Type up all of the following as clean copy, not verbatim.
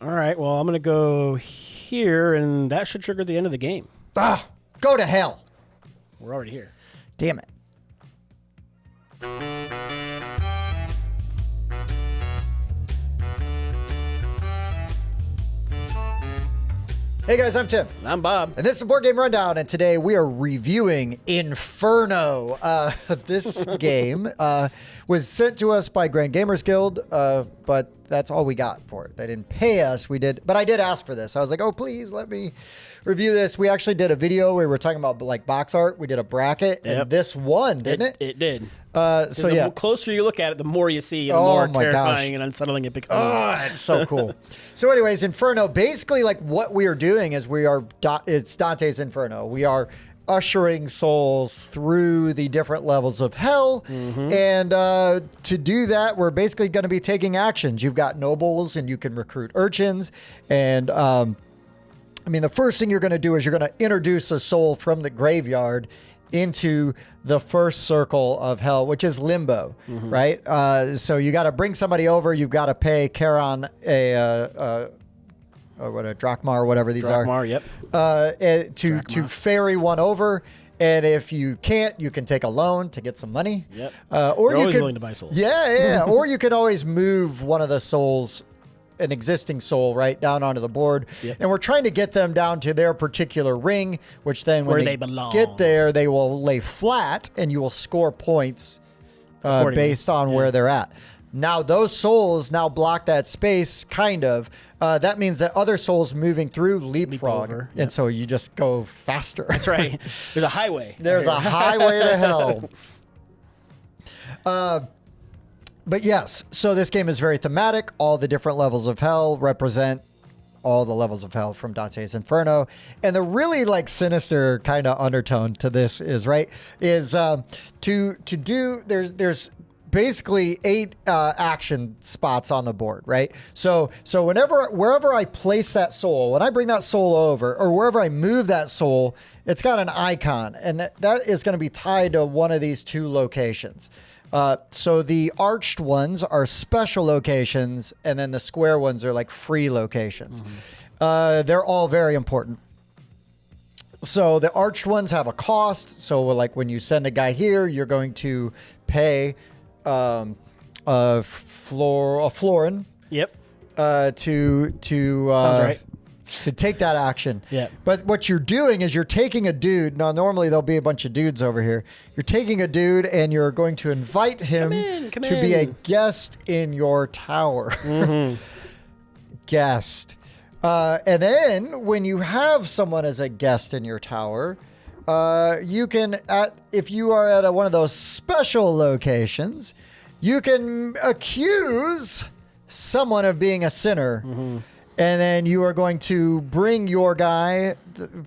All right. Well, I'm going to go here, and that should trigger the end of the game. Ah, go to hell. We're already here. Damn it. Hey guys, I'm Tim. And I'm Bob. And this is Board Game Rundown, and today we are reviewing Inferno. This game was sent to us by Grand Gamers Guild, but that's all we got for it. They didn't pay us. But I did ask for this. I was like, oh, please let me review this. We actually did a video where we were talking about like box art. We did a bracket, and this won, didn't it? It did. So yeah, the closer you look at it, the more you see, and the more terrifying and unsettling it becomes. Oh, it's so cool. So anyways, Inferno, basically like what we are doing is it's Dante's Inferno. We are ushering souls through the different levels of hell. And to do that, we're basically going to be taking actions. You've got nobles and you can recruit urchins. And I mean, the first thing you're going to do is you're going to introduce a soul from the graveyard into the first circle of hell, which is limbo, right? So you got to bring somebody over. You've got to pay Charon a drachma or whatever these are. Yep. To ferry one over. And if you can't, you can take a loan to get some money. Yep. Or You're you always can, willing to buy souls. Yeah. Or you can always move one of the souls, an existing soul, right down onto the board. Yep. And we're trying to get them down to their particular ring, which then when they belong. get there, they will lay flat and you will score points based on where they're at. Now those souls now block that space, kind of. That means that other souls moving through leapfrog. Yep. And so you just go faster. That's right. There's a highway. There's a highway to hell. But yes, so this game is very thematic. All the different levels of hell represent all the levels of hell from Dante's Inferno. And the really like sinister kind of undertone to this is there's basically 8 action spots on the board, right? So wherever I place that soul, when I bring that soul over, or wherever I move that soul, it's got an icon, and that is going to be tied to one of these 2 locations. So the arched ones are special locations, and then the square ones are like free locations. They're all very important. So the arched ones have a cost. So like when you send a guy here, you're going to pay a florin. Yep. To Sounds right. To take that action. Yeah. But what you're doing is you're taking a dude. Now, normally there'll be a bunch of dudes over here. You're taking a dude and you're going to invite him to be a guest in your tower. Guest. And then when you have someone as a guest in your tower, you can, if you are at one of those special locations, you can accuse someone of being a sinner. And then you are going to bring your guy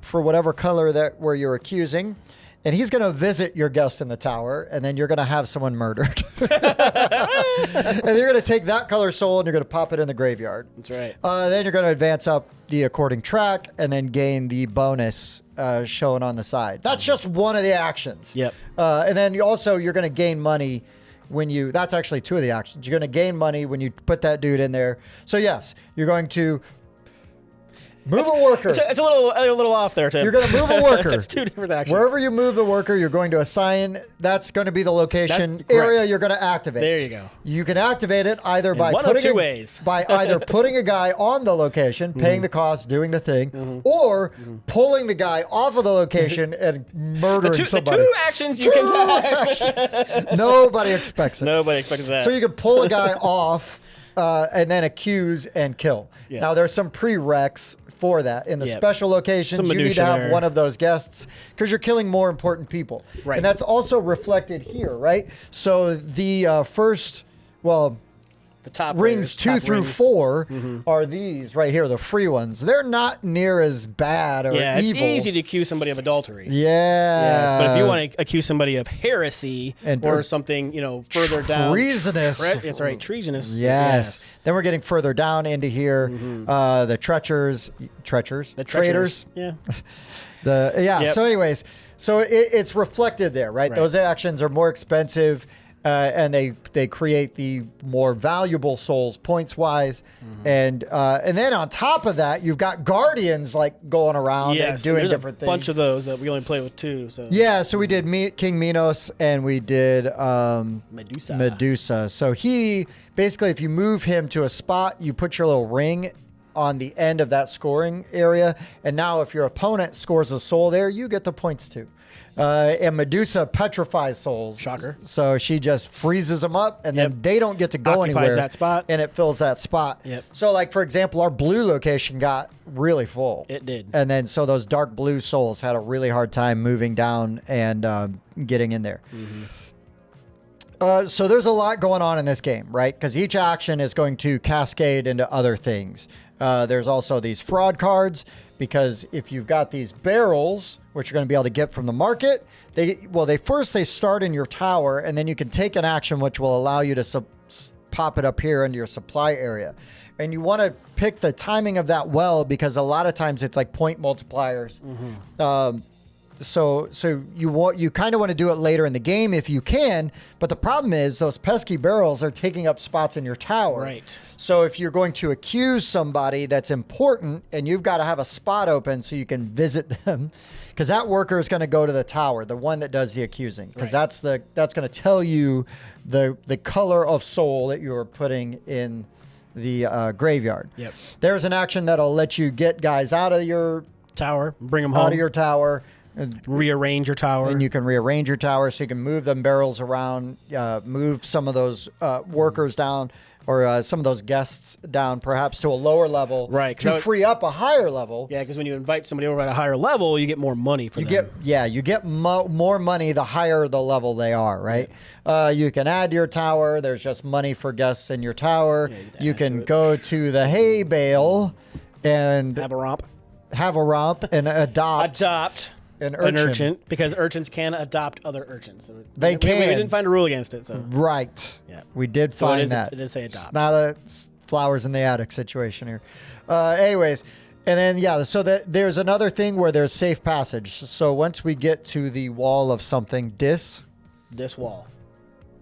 for whatever color where you're accusing, and he's going to visit your guest in the tower, and then you're going to have someone murdered. And you're going to take that color soul and you're going to pop it in the graveyard. That's right. Then you're going to advance up the according track and then gain the bonus shown on the side. That's just one of the actions. Yep. And then you're going to gain money that's actually 2 of the actions. You're going to gain money when you put that dude in there. So yes, you're going to move a worker. It's a little off there, Tim. You're going to move a worker. That's 2 different actions. Wherever you move the worker, you're going to assign. That's going to be the location area you're going to activate. There you go. You can activate it either by either putting a guy on the location, paying the cost, doing the thing, or pulling the guy off of the location and murdering somebody. The 2 actions you can take. Nobody expects it. Nobody expects that. So you can pull a guy off and then accuse and kill. Yeah. Now there's some prereqs for that. In the special locations, you need to have one of those guests because you're killing more important people. Right. And that's also reflected here, right? So the first, the top rings 2 through 4 are these right here, the free ones. They're not near as bad or evil. It's easy to accuse somebody of adultery. Yes, but if you want to accuse somebody of heresy or something, further down. Treasonous. That's right, treasonous. Yes. Then we're getting further down into here. The traitors. Yeah. So anyways, so it's reflected there, right? Right. Those actions are more expensive. and they create the more valuable souls points wise, and then on top of that, you've got guardians like going around and doing different things. Bunch of those that we only play with 2. So yeah, so we did King Minos and we did Medusa. So he basically, if you move him to a spot, you put your little ring on the end of that scoring area, and now if your opponent scores a soul there, you get the points too. And Medusa petrifies souls. Shocker. So she just freezes them up, and then they don't get to go Occupies anywhere. that spot. And it fills that spot. Yep. So, like, for example, our blue location got really full. It did. And then so those dark blue souls had a really hard time moving down and getting in there. So there's a lot going on in this game, right? Because each action is going to cascade into other things. There's also these fraud cards, because if you've got these barrels, which you're going to be able to get from the market, they first start in your tower, and then you can take an action which will allow you to pop it up here into your supply area. And you want to pick the timing of that well, because a lot of times it's like point multipliers. So you kind of want to do it later in the game if you can, but the problem is those pesky barrels are taking up spots in your tower. Right. So if you're going to accuse somebody that's important, and you've got to have a spot open so you can visit them, because that worker is going to go to the tower, the one that does the accusing, because that's going to tell you the color of soul that you're putting in the graveyard. Yep. There's an action that'll let you get guys out of your tower, bring them home, out of your tower. rearrange your tower. And you can rearrange your tower, so you can move them barrels around, move some of those workers down, or some of those guests down, perhaps to a lower level, right? To free up a higher level. Yeah, because when you invite somebody over at a higher level, you get more money for them. You get more money the higher the level they are, right? Yeah. You can add to your tower. There's just money for guests in your tower. Yeah, you can go to the hay bale and have a romp and adopt an urchin, because urchins can adopt other urchins. So they can. We didn't find a rule against it. So right. Yeah. We did find that. It did say adopt. It's not a flowers in the attic situation here. Anyways, and then so there's another thing where there's safe passage. So once we get to the wall of something, this wall.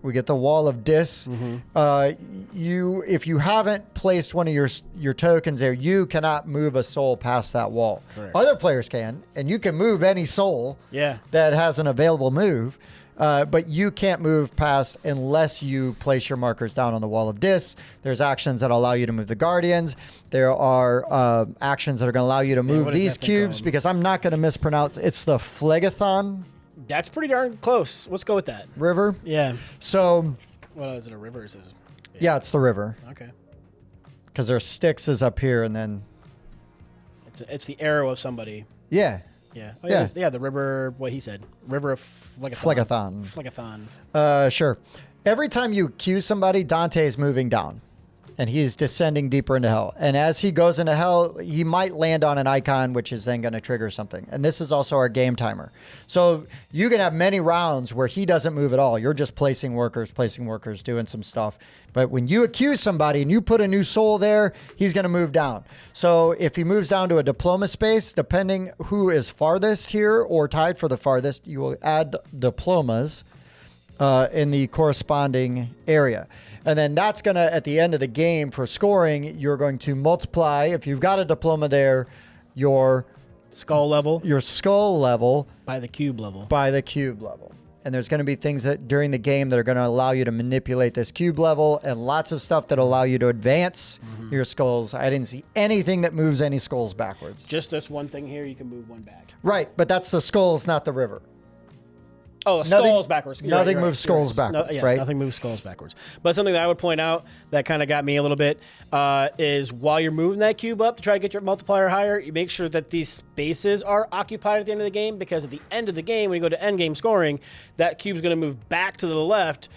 We get the wall of dis. If you haven't placed one of your tokens there, you cannot move a soul past that wall. Correct. Other players can, and you can move any soul that has an available move, but you can't move past unless you place your markers down on the wall of dis. There's actions that allow you to move the guardians. There are actions that are going to allow you to move these cubes, because I'm not going to mispronounce. It's the Phlegathon. That's pretty darn close. Let's go with that. River? Yeah. So... Well, is it a river? Yeah, it's the river. Okay. Because their Styx is up here, and then... It's the arrow of somebody. Yeah. Yeah. Oh, yeah, the river, what he said. River of Phlegathon. Sure. Every time you accuse somebody, Dante is moving down. And he's descending deeper into hell. And as he goes into hell, he might land on an icon, which is then going to trigger something. And this is also our game timer. So you can have many rounds where he doesn't move at all. You're just placing workers, doing some stuff. But when you accuse somebody and you put a new soul there, he's going to move down. So if he moves down to a diploma space, depending who is farthest here or tied for the farthest, you will add diplomas in the corresponding area. And then that's going to, at the end of the game for scoring, you're going to multiply, if you've got a diploma there, your skull level by the cube level. And there's going to be things that during the game that are going to allow you to manipulate this cube level, and lots of stuff that allow you to advance your skulls. I didn't see anything that moves any skulls backwards. Just this one thing here, you can move one back. Right, but that's the skulls, not the river. Oh, skulls backwards. Nothing moves skulls backwards, right? Nothing moves skulls backwards. But something that I would point out that kind of got me a little bit is while you're moving that cube up to try to get your multiplier higher, you make sure that these spaces are occupied at the end of the game, because at the end of the game, when you go to end game scoring, that cube's going to move back to the left,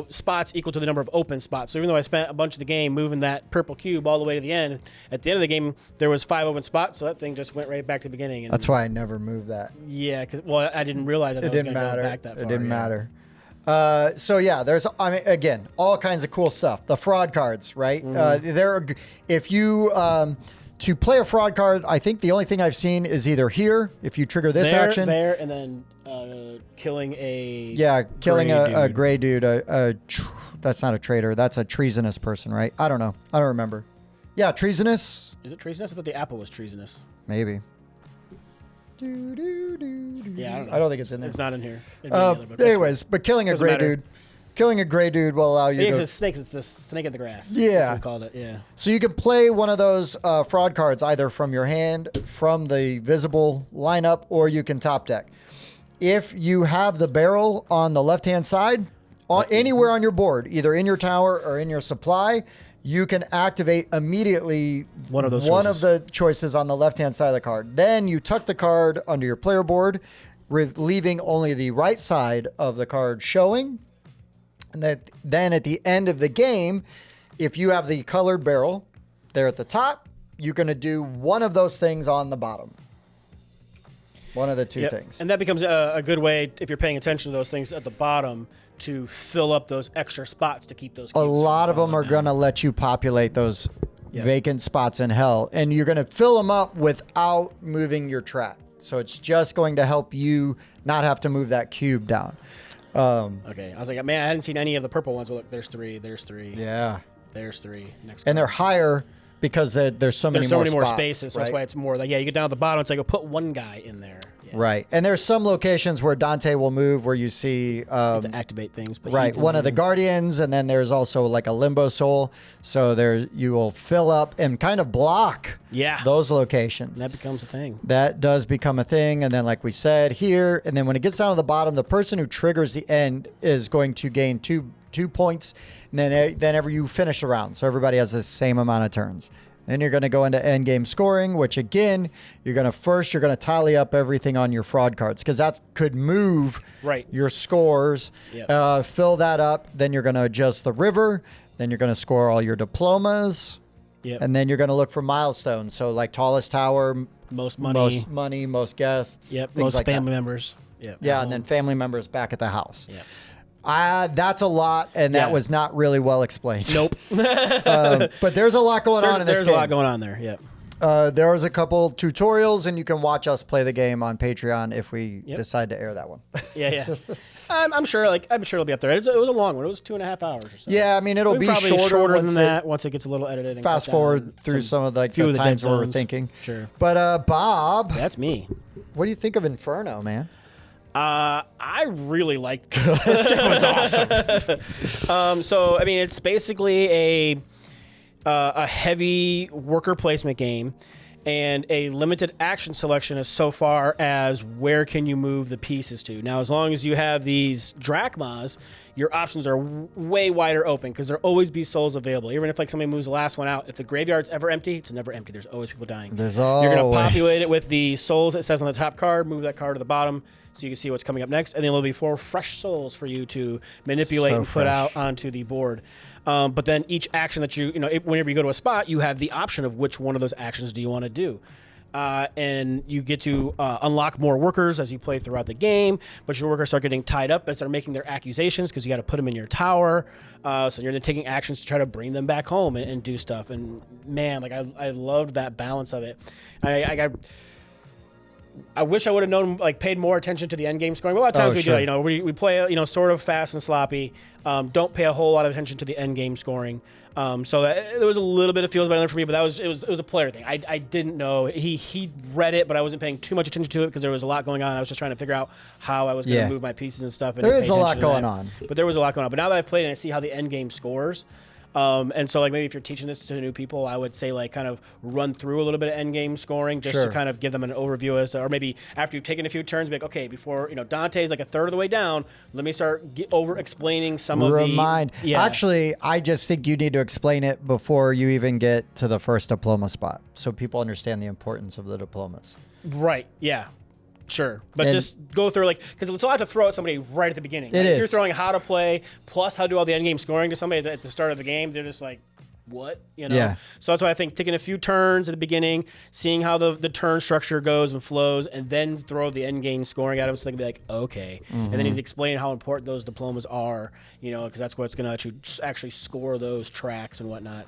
spots equal to the number of open spots. So even though I spent a bunch of the game moving that purple cube all the way to the end, at the end of the game, there was 5 open spots, so that thing just went right back to the beginning. And that's why I never moved that. Yeah, because I didn't realize that it was going to go back that far. It didn't matter. There's, again, all kinds of cool stuff. The fraud cards, right? If you to play a fraud card, I think the only thing I've seen is either here, if you trigger this action. There, and then killing a killing a gray dude. That's not a traitor. That's a treasonous person, right? I don't know. I don't remember. Yeah, treasonous. Is it treasonous? I thought the apple was treasonous. Maybe. Yeah, I don't know. I don't think it's in there. It's not in here. Anyways, but killing a gray dude. Killing a gray dude will allow you to... It's the snake in the grass. Yeah. That's what we called it, yeah. So you can play one of those fraud cards either from your hand, from the visible lineup, or you can top deck. If you have the barrel on the left-hand side, anywhere on your board, either in your tower or in your supply, you can activate immediately one of the choices on the left-hand side of the card. Then you tuck the card under your player board, leaving only the right side of the card showing. And then at the end of the game, if you have the colored barrel there at the top, you're going to do one of those things on the bottom. One of the two things. And that becomes a good way, if you're paying attention to those things at the bottom, to fill up those extra spots to keep those. A lot of them are going to let you populate those vacant spots in hell. And you're going to fill them up without moving your track. So it's just going to help you not have to move that cube down. Okay, I was like, man, I hadn't seen any of the purple ones. Well, look, there's three. Yeah. There's three. Next and they're higher because there's so many more spaces. So that's why it's more like, you get down at the bottom, it's like, put one guy in there. Yeah. Right. And there's some locations where Dante will move where you see... to activate things. But right. One of the guardians, and then there's also like a limbo soul. So you will fill up and kind of block those locations. And that becomes a thing. That does become a thing. And then like we said here, and then when it gets down to the bottom, the person who triggers the end is going to gain two points. And then ever you finish the round. So everybody has the same amount of turns. Then you're going to go into end game scoring, which again, you're going to tally up everything on your fraud cards because that could move your scores, fill that up. Then you're going to adjust the river. Then you're going to score all your diplomas. And then you're going to look for milestones. So like tallest tower, most money, most guests, most like family members. And then family members back at the house. That's a lot, and that was not really well explained. Nope. But there's a lot going on in this game. There's a lot going on there, there was a couple tutorials, and you can watch us play the game on Patreon if we decide to air that one. I'm sure it'll be up there. It was a long one. It was 2.5 hours or so. Yeah, I mean, it'll be shorter than that once it gets a little edited. And fast forward through some of the times where we're thinking. Sure. But Bob. That's me. What do you think of Inferno, man? I really liked this. This game was awesome. So, I mean, it's basically a heavy worker placement game and a limited action selection as so far as where can you move the pieces to. Now, as long as you have these drachmas, your options are way wider open because there'll always be souls available. Even if like somebody moves the last one out, if the graveyard's ever empty, it's never empty. There's always people dying. You're going to populate it with the souls it says on the top card, move that card to the bottom so you can see what's coming up next, and then there'll be 4 fresh souls for you to manipulate and put out onto the board. But then each action that whenever you go to a spot, you have the option of which one of those actions do you want to do. And you get to unlock more workers as you play throughout the game, but your workers start getting tied up as they're making their accusations because you got to put them in your tower. So you're then taking actions to try to bring them back home and do stuff. And man, like I loved that balance of it. I wish I would have known, like, paid more attention to the end game scoring. A lot of times we do that. We play, sort of fast and sloppy. Don't pay a whole lot of attention to the end game scoring. So there was a little bit of feels about it for me, but it was a player thing. I didn't know. He read it, but I wasn't paying too much attention to it because there was a lot going on. I was just trying to figure out how I was going to move my pieces and stuff. And there is a lot going on. But there was a lot going on. But now that I've played and I see how the end game scores. And so, like, maybe if you're teaching this to new people, I would say, like, kind of run through a little bit of end game scoring just to kind of give them an overview or maybe after you've taken a few turns, be like, okay, before, Dante's like a third of the way down, let me start over-explaining some of the... Actually, I just think you need to explain it before you even get to the first diploma spot so people understand the importance of the diplomas. Right, yeah. Sure, but just go through, like, because it's a lot to throw at somebody right at the beginning. If you're throwing how to play plus how to do all the end game scoring to somebody at the start of the game, they're just like, what? Yeah. So that's why I think taking a few turns at the beginning, seeing how the turn structure goes and flows, and then throw the end game scoring at them so they can be like, okay. And then he's explaining how important those diplomas are, because that's what's going to actually score those tracks and whatnot.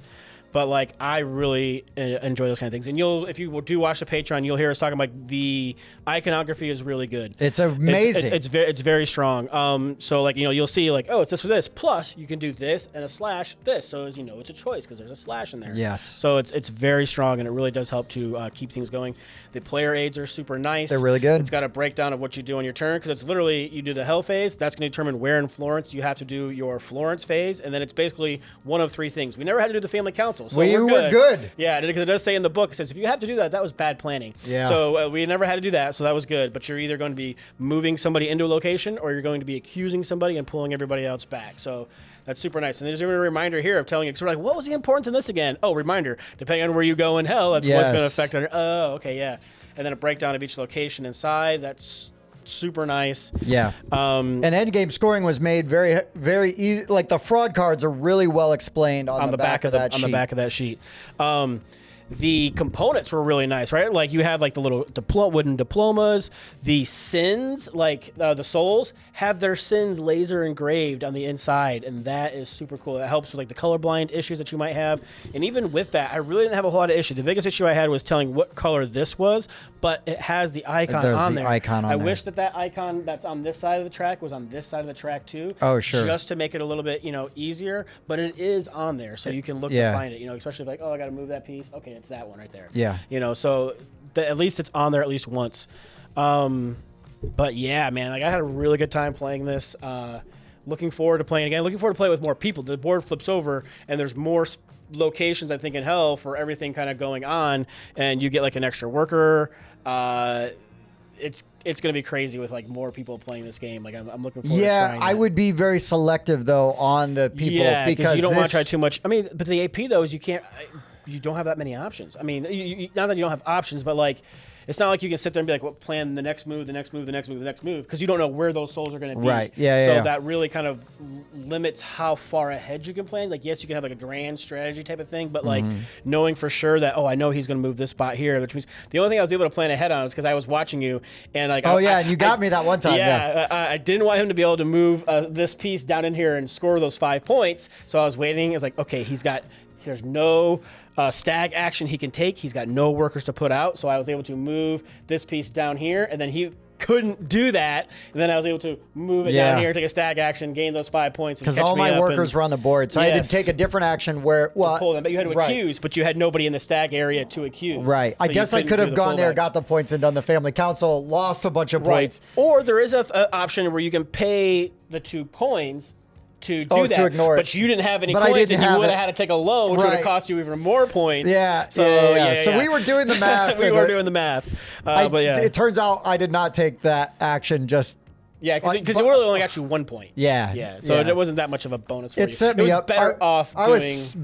But like, I really enjoy those kind of things. And if you do watch the Patreon, you'll hear us talking about the iconography is really good. It's amazing. It's very strong. So like, you'll see like, oh, it's this or this. Plus, you can do this and a slash this. So it's a choice because there's a slash in there. Yes. So it's very strong, and it really does help to keep things going. The player aids are super nice. They're really good. It's got a breakdown of what you do on your turn, because it's literally, you do the hell phase. That's going to determine where in Florence you have to do your Florence phase, and then it's basically one of three things. We never had to do the family council, so we were good. Yeah, because it does say in the book, it says if you have to do that, that was bad planning. Yeah. So we never had to do that, so that was good. But you're either going to be moving somebody into a location, or you're going to be accusing somebody and pulling everybody else back. So that's super nice. And there's even a reminder here of telling you, because we're like, what was the importance in this again? Oh, reminder, depending on where you go in hell, that's what's going to affect on. Oh, okay, yeah. And then a breakdown of each location inside. That's super nice. Yeah. And endgame scoring was made very, very easy. Like, the fraud cards are really well explained on the back of that sheet. On the back of that sheet. The components were really nice, right? Like, you have like the little wooden diplomas. The sins, like the souls, have their sins laser engraved on the inside, and that is super cool. It helps with like the colorblind issues that you might have. And even with that, I really didn't have a whole lot of issue. The biggest issue I had was telling what color this was, but it has the icon on there. I wish that icon that's on this side of the track was on this side of the track too. Oh, sure. Just to make it a little bit, easier, but it is on there, so you can look to find it. Especially if like, oh, I got to move that piece. Okay, it's that one right there. Yeah. So at least it's on there at least once. But yeah, man, like, I had a really good time playing this. Looking forward to playing again. Looking forward to playing with more people. The board flips over, and there's more locations, I think, in hell for everything kind of going on, and you get like an extra worker. It's going to be crazy with like more people playing this game. Like, I'm looking forward to trying it. I would be very selective though on the people, because you don't want to try too much. I mean, but the AP though is you don't have that many options. I mean, not that you don't have options, but like, it's not like you can sit there and be like, well, plan the next move, because you don't know where those souls are going to be. Right. So that really kind of limits how far ahead you can plan. Like, yes, you can have like a grand strategy type of thing, but like knowing for sure that, I know he's going to move this spot here, which means the only thing I was able to plan ahead on was because I was watching you, and like, and you got me that one time. I didn't want him to be able to move this piece down in here and score those 5 points. So I was waiting. It's like, okay, there's no stag action he can take. He's got no workers to put out. So I was able to move this piece down here, and then he couldn't do that. And then I was able to move it down here, take a stag action, gain those 5 points. Because all my workers were on the board. So I had to take a different action where, to pull them. But you had to accuse, but you had nobody in the stag area to accuse. Right. So I guess I could have gone there, got the points, and done the family council, lost a bunch of points. Or there is an option where you can pay the 2 coins to do that, to ignore it. But you didn't have any coins, and you would have had to take a loan, which would have cost you even more points. So we were doing the math. We were doing the math. But yeah, it turns out I did not take that action. Just because it really only got you 1 point. So it wasn't that much of a bonus for you. It set me up. Better off. I was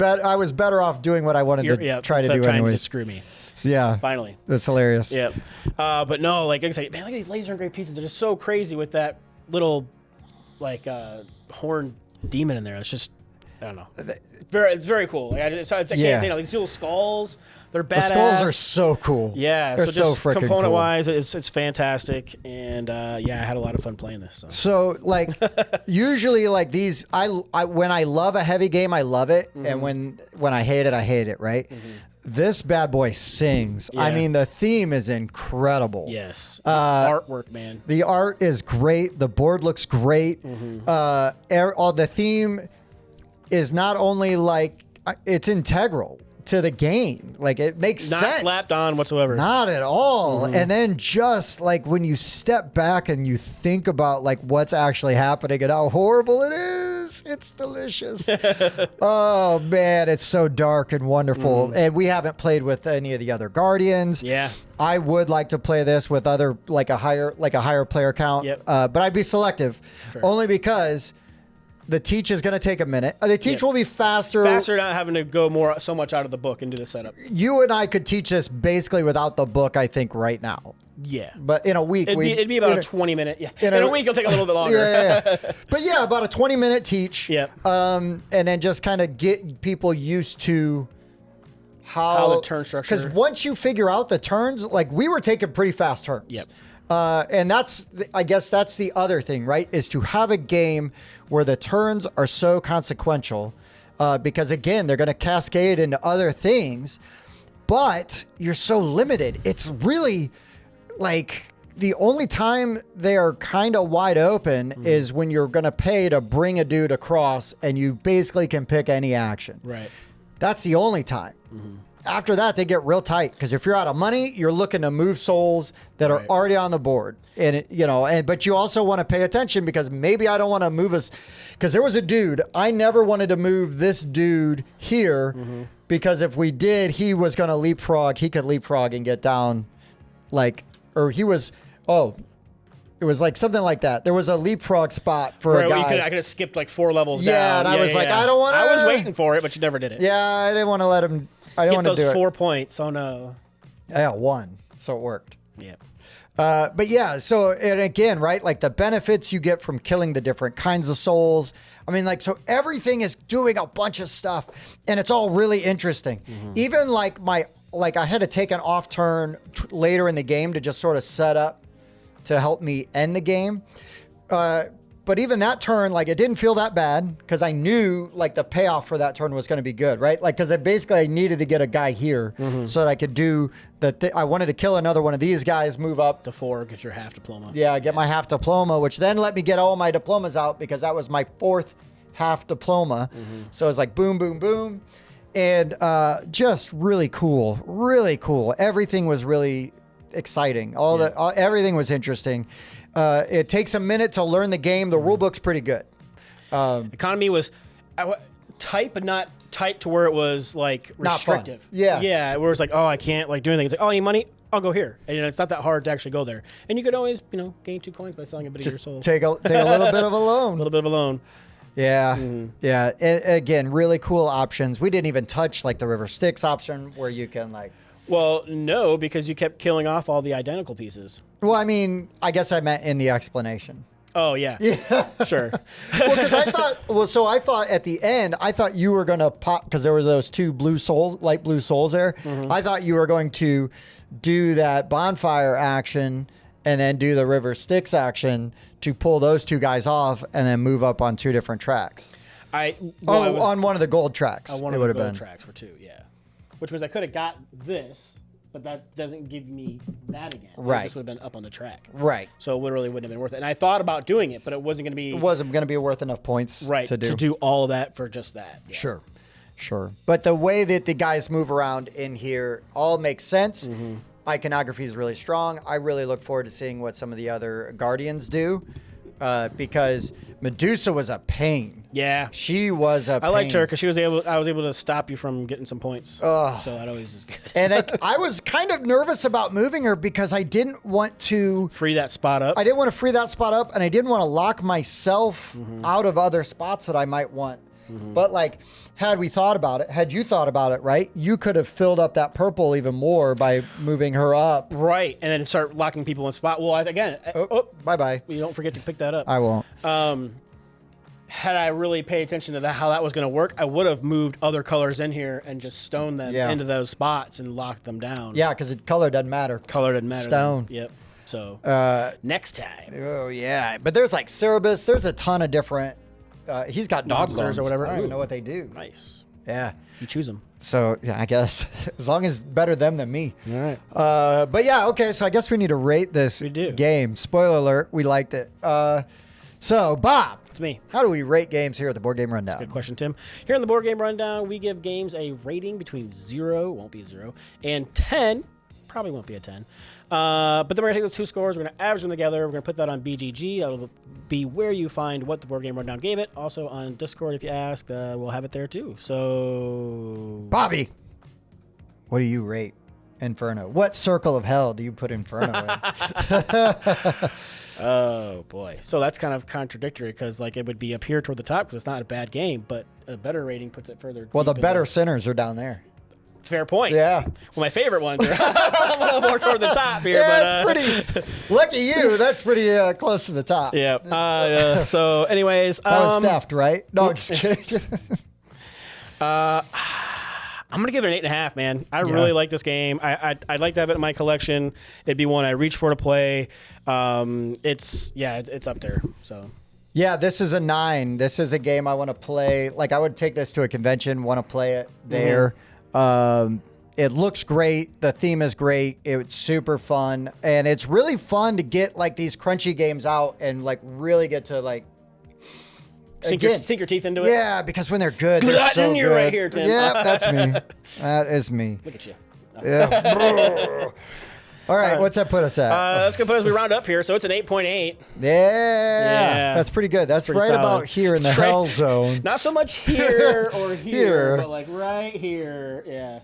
better off doing what I wanted to try to do anyway. To screw me. Yeah. Finally. It's hilarious. Yeah. But no, like I said, man, look at these laser engraved pieces. They're just so crazy with that little horn demon in there. It's just, I don't know. It's very cool. Like, I can't say nothing. These little skulls, they're badass. The skulls are so cool. Yeah, they're so freaking cool. Component wise, it's fantastic, and I had a lot of fun playing this. So like, usually like these, when I love a heavy game, I love it, and when I hate it, right? This bad boy sings. I mean, the theme is incredible. Yes. Artwork, man. The art is great. The board looks great. All the theme is not only like, it's integral to the game. Like, it makes sense. Not slapped on whatsoever. Not at all. And then just like when you step back and you think about like what's actually happening and how horrible it is, it's delicious. Oh man, it's so dark and wonderful. And we haven't played with any of the other Guardians. Yeah. I would like to play this with other, like a higher player count. But I'd be selective only because the teach is going to take a minute. The teach will be faster. Faster, not having to go so much out of the book and do the setup. You and I could teach this basically without the book, I think, right now. Yeah. But in a week. It'd be about a 20-minute. Yeah. In a week, it'll take a little bit longer. But yeah, about a 20-minute teach. Yep. And then just kind of get people used to how the turn structure. Because once you figure out the turns, like we were taking pretty fast turns. Yep. And I guess that's the other thing, right? Is to have a game where the turns are so consequential because again, they're going to cascade into other things, but you're so limited. It's really like the only time they are kind of wide open is when you're going to pay to bring a dude across and you basically can pick any action. Right. That's the only time. After that, they get real tight because if you're out of money, you're looking to move souls that are already on the board, and but you also want to pay attention because maybe I don't want to move us because there was a dude I never wanted to move this dude here because if we did, he was going to leapfrog. He could leapfrog and get down, it was like something like that. There was a leapfrog spot for a guy. I could have skipped like 4 levels down. Yeah, and I was like, I don't want to. I was waiting for it, but you never did it. Yeah, I didn't want to let him. I didn't want to do it. Get those 4 points. Oh no. Yeah, 1. So it worked. Yeah. But yeah, so and again, right? Like the benefits you get from killing the different kinds of souls. I mean, like, so everything is doing a bunch of stuff and it's all really interesting. Even like I had to take an off turn later in the game to just sort of set up to help me end the game. But even that turn, like it didn't feel that bad because I knew like the payoff for that turn was going to be good, right? Like, because I needed to get a guy here so that I could do I wanted to kill another one of these guys, move up to 4, get your half diploma. Yeah, get my half diploma, which then let me get all my diplomas out because that was my 4th half diploma. So it was like boom, boom, boom. And just really cool, really cool. Everything was really exciting. Everything was interesting. It takes a minute to learn the game. The rule book's pretty good. Economy was tight, but not tight to where it was like restrictive. Not fun. Yeah. Yeah, where it's like, oh, I can't like do anything. It's like, oh, I need money? I'll go here. And it's not that hard to actually go there. And you could always, gain 2 coins by selling a bit of your soul. Take a little bit of a loan. A little bit of a loan. Yeah. Yeah. Again, really cool options. We didn't even touch like the River Styx option where you can like. Well, no, because you kept killing off all the identical pieces. Well, I mean, I guess I meant in the explanation. Oh, yeah. Yeah. Sure. Well, because I thought at the end, I thought you were going to pop, because there were those 2 light blue souls there. I thought you were going to do that bonfire action and then do the River Styx action to pull those 2 guys off and then move up on 2 different tracks. On one of the gold tracks. On one of the gold tracks for 2, yeah. Which was I could have got this, but that doesn't give me that again. Right. This would have been up on the track. Right. So it literally wouldn't have been worth it. And I thought about doing it, but it wasn't going to be... It wasn't going to be worth enough points to do all of that for just that. Yeah. Sure. But the way that the guys move around in here all makes sense. Iconography is really strong. I really look forward to seeing what some of the other Guardians do because Medusa was a pain. Yeah. She was a pain. I liked her because I was able to stop you from getting some points. So that always is good. And I was kind of nervous about moving her because I didn't want to... Free that spot up. I didn't want to free that spot up and I didn't want to lock myself out of other spots that I might want. But like, had you thought about it, right? You could have filled up that purple even more by moving her up. Right. And then start locking people in spot. Well, bye-bye. You don't forget to pick that up. I won't. Had I really paid attention to how that was going to work, I would have moved other colors in here and just stoned them into those spots and locked them down. Yeah, because color doesn't matter. Color doesn't matter. Stone. Yep. So next time. Oh, yeah. But there's like Cerebus. There's a ton of different... he's got dog monsters or whatever. I don't even know what they do. Nice. Yeah. You choose them. So, yeah, I guess as long as better them than me. All right. But yeah, okay. So I guess we need to rate this game. Spoiler alert. We liked it. So, Bob. It's me. How do we rate games here at the Board Game Rundown? That's a good question, Tim. Here on the Board Game Rundown, we give games a rating between 0, won't be a 0, and 10, probably won't be a 10. But then we're going to take those 2 scores, we're going to average them together, we're going to put that on BGG. That'll be where you find what the Board Game Rundown gave it. Also on Discord, if you ask, we'll have it there too. So... Bobby, what do you rate Inferno? What circle of hell do you put Inferno in? Oh, boy. So that's kind of contradictory because like it would be up here toward the top because it's not a bad game, but a better rating puts it further. Well, the better sinners are down there. Fair point. Yeah. Well, my favorite ones are a little more toward the top here. Yeah, but, that's pretty... Lucky you. That's pretty close to the top. Yeah. So anyways... that was theft, right? No, just kidding. I'm going to give it an 8.5, man. I really like this game. I'd like to have it in my collection. It'd be one I reach for to play. It's up there. So... Yeah, this is a 9. This is a game I want to play. Like, I would take this to a convention, want to play it there. It looks great. The theme is great. It's super fun. And it's really fun to get, like, these crunchy games out and, like, really get to, like, Sink your teeth into it. Yeah, because when they're good, they're so you're good. right here, Tim. Yeah, that's me. That is me. Look at you. Yeah. All right, what's that put us at? That's going to put us, we round up here, so it's an 8.8. Yeah, that's pretty good. That's pretty right solid. about here in the hell zone. Not so much here or here, but like right here. Yeah.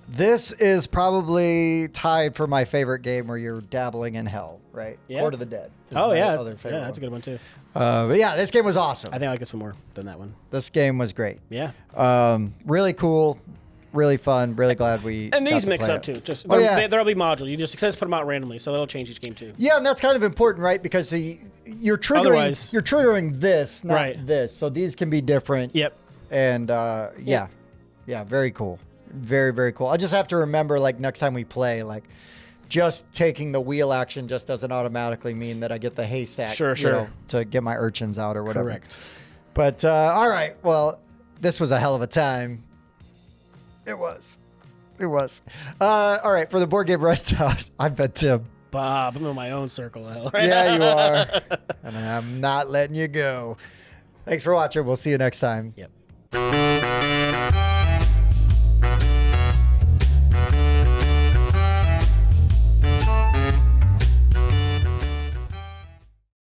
This is probably tied for my favorite game where you're dabbling in hell, right? Yeah. Court of the Dead. Oh, yeah. Other favorite That's a good one, too. But yeah, this game was awesome. I think I like this one more than that one. This game was great. Yeah. Really cool, really fun. Really glad we. And these got to mix play up, it. too. Just yeah. There'll be module. You just put them out randomly, so that'll change each game, too. Yeah, and that's kind of important, right? Because you're triggering Otherwise- you're triggering this, not Right. this. So these can be different. Yep. And yeah, very cool. Very, very cool. I just have to remember, like, next time we play, like, just taking the wheel action just doesn't automatically mean that I get the haystack Sure. you know, to get my urchins out or whatever. Correct. But all right, well, this was a hell of a time. It was. All right, for the board game rundown, I've been Tim. Bob, I'm in my own circle of hell. Yeah, you are. And I'm not letting you go. Thanks for watching. We'll see you next time. Yep.